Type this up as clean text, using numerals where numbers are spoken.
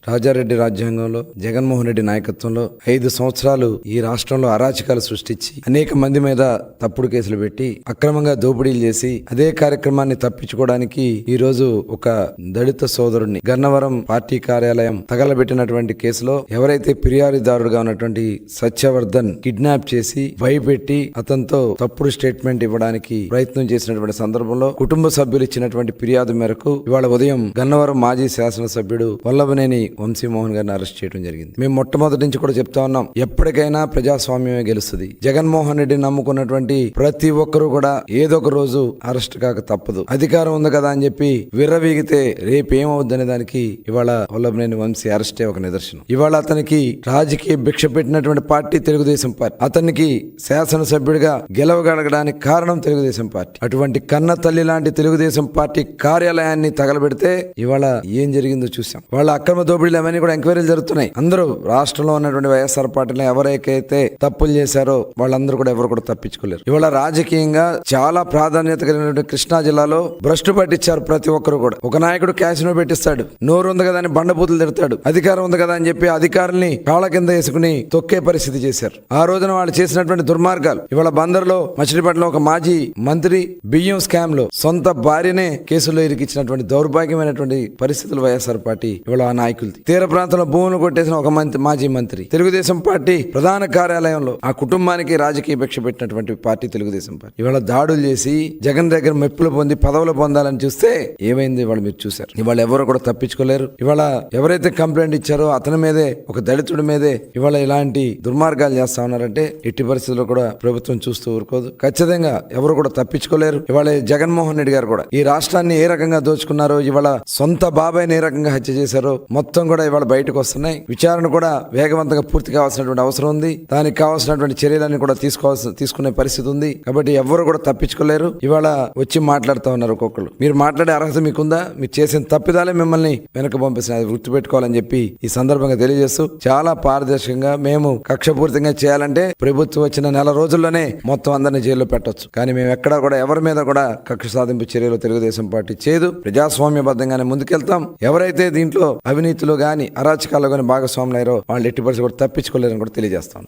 రాజారెడ్డి రాజ్యాంగంలో జగన్మోహన్ రెడ్డి నాయకత్వంలో 5 సంవత్సరాలు ఈ రాష్ట్రంలో అరాచకాలు సృష్టించి అనేక మంది మీద తప్పుడు కేసులు పెట్టి అక్రమంగా దోపిడీలు చేసి అదే కార్యక్రమాన్ని తప్పించుకోవడానికి ఈ రోజు ఒక దళిత సోదరుడిని గన్నవరం పార్టీ కార్యాలయం తగలబెట్టినటువంటి కేసులో ఎవరైతే ఫిర్యాదుదారుడుగా ఉన్నటువంటి సత్యవర్ధన్ కిడ్నాప్ చేసి భయపెట్టి అతనితో తప్పుడు స్టేట్మెంట్ ఇవ్వడానికి ప్రయత్నం చేసినటువంటి సందర్భంలో కుటుంబ సభ్యులు ఇచ్చినటువంటి ఫిర్యాదు మేరకు ఇవాళ ఉదయం గన్నవరం మాజీ శాసనసభ్యుడు వల్లభనేని వంశీమోహన్ గారిని అరెస్ట్ చేయడం జరిగింది. మేము మొట్టమొదటి నుంచి కూడా చెప్తా ఉన్నాం, ఎప్పటికైనా ప్రజాస్వామ్యమే గెలుస్తుంది. జగన్మోహన్ రెడ్డిని నమ్ముకున్నటువంటి ప్రతి ఒక్కరూ కూడా ఏదో ఒక రోజు అరెస్ట్ కాక తప్పదు. అధికారం ఉంది కదా అని చెప్పి విర్రవీగితే రేపేమవుద్దనే దానికి ఇవాళ వల్లభనేని వంశీ అరెస్టే ఒక నిదర్శనం. ఇవాళ అతనికి రాజకీయ భిక్ష పెట్టినటువంటి పార్టీ తెలుగుదేశం పార్టీ. అతనికి శాసనసభ్యుడిగా గెలవగలగడానికి కారణం తెలుగుదేశం పార్టీ. అటువంటి కన్న తల్లి లాంటి తెలుగుదేశం పార్టీ కార్యాలయాన్ని తగలబెడితే ఇవాళ ఏం జరిగిందో చూసాం. వాళ్ళ అక్రమ దోపిడీలు అవన్నీ కూడా ఎంక్వైరీలు జరుగుతున్నాయి. అందరూ రాష్ట్రంలో ఉన్నటువంటి వైఎస్ఆర్ పార్టీలో ఎవరైతే తప్పులు చేశారో వాళ్ళందరూ కూడా ఎవరు కూడా తప్పించుకోలేరు. ఇవాళ రాజకీయంగా చాలా ప్రాధాన్యత కలిగినటువంటి కృష్ణా జిల్లాలో భ్రష్టు పట్టించారు ప్రతి ఒక్కరు కూడా. ఒక నాయకుడు క్యాసినో పెట్టిస్తాడు, నోరు ఉంది కదా అని బండబూతులు తిడతాడు, అధికారం ఉంది కదా అని చెప్పి అధికారుల్ని కాళ్ళ కింద వేసుకుని తొక్కే పరిస్థితి చేశారు. ఆ రోజున వాళ్ళు చేసినటువంటి దుర్మార్గాలు ఇవాళ బందర్లో మచిలీపట్నంలో ఒక మాజీ మంత్రి బియ్యం స్కామ్ లో సొంత భార్యనే కేసులో ఇరికిచ్చినటువంటి దౌర్భాగ్యమైనటువంటి పరిస్థితులు వైఎస్ఆర్ పార్టీ ఇవాళ ఆ నాయకులు. తీర ప్రాంతంలో భూములు కొట్టేసిన ఒక మాజీ మంత్రి. తెలుగుదేశం పార్టీ ప్రధాన కార్యాలయంలో ఆ కుటుంబానికి రాజకీయ భిక్ష పెట్టినటువంటి పార్టీ తెలుగుదేశం పార్టీ. ఇవాళ దాడులు చేసి జగన్ దగ్గర మెప్పులు పొంది పదవులు పొందాలని చూస్తే ఏమైంది ఇవాళ మీరు చూశారు. ఇవాళ ఎవరు కూడా తప్పించుకోలేరు. ఇవాళ ఎవరైతే కంప్లైంట్ ఇచ్చారో అతని మీదే, ఒక దళితుడి మీదే ఇవాళ ఇలాంటి దుర్మార్గాలు చేస్తా ఉన్నారంటే ఎట్టి పరిస్థితుల్లో కూడా ప్రభుత్వం చూస్తూ ఊరుకోదు. ఖచ్చితంగా ఎవరు కూడా తప్పించుకోలేరు. ఇవాళ జగన్మోహన్ రెడ్డి గారు కూడా ఈ రాష్ట్రాన్ని ఏ రకంగా దోచుకున్నారో, ఇవాళ సొంత బాబాయ్ని ఏ రకంగా హత్య చేశారో మొత్తం కూడా ఇవాళ బయటకు వస్తున్నాయి. విచారణ కూడా వేగవంతంగా పూర్తి కావాల్సినటువంటి అవసరం ఉంది. దానికి కావాల్సినటువంటి చర్యలన్నీ కూడా తీసుకునే పరిస్థితి ఉంది. కాబట్టి ఎవరు కూడా తప్పించుకోలేరు. ఇవాళ వచ్చి మాట్లాడుతూ ఉన్నారు ఒక్కొక్కరు. మీరు మాట్లాడే అర్హత మీకుందా? మీరు చేసిన తప్పిదాలే మిమ్మల్ని వెనక పంపిస్తున్న గుర్తుపెట్టుకోవాలని చెప్పి ఈ సందర్భంగా తెలియజేస్తూ, చాలా పారదర్శకంగా మేము కక్షపూరితంగా చేయాలంటే ప్రభుత్వం వచ్చిన నెల రోజుల్లోనే మొత్తం అందరినీ జైల్లో పెట్టొచ్చు. కానీ మేము ఎక్కడా కూడా ఎవరి మీద కూడా కక్ష సాధింపు చర్యలు తెలుగుదేశం పార్టీ చేయదు. ప్రజాస్వామ్యబద్ధంగానే ముందుకెళ్తాం. ఎవరైతే దీంట్లో అవినీతిలో గాని అరాచకాల్లో గాని భాగస్వాములు అయ్యారో వాళ్ళు ఎట్టి పరిస్థితుల్లో కూడా తప్పించుకోలేరని కూడా తెలియజేస్తాను.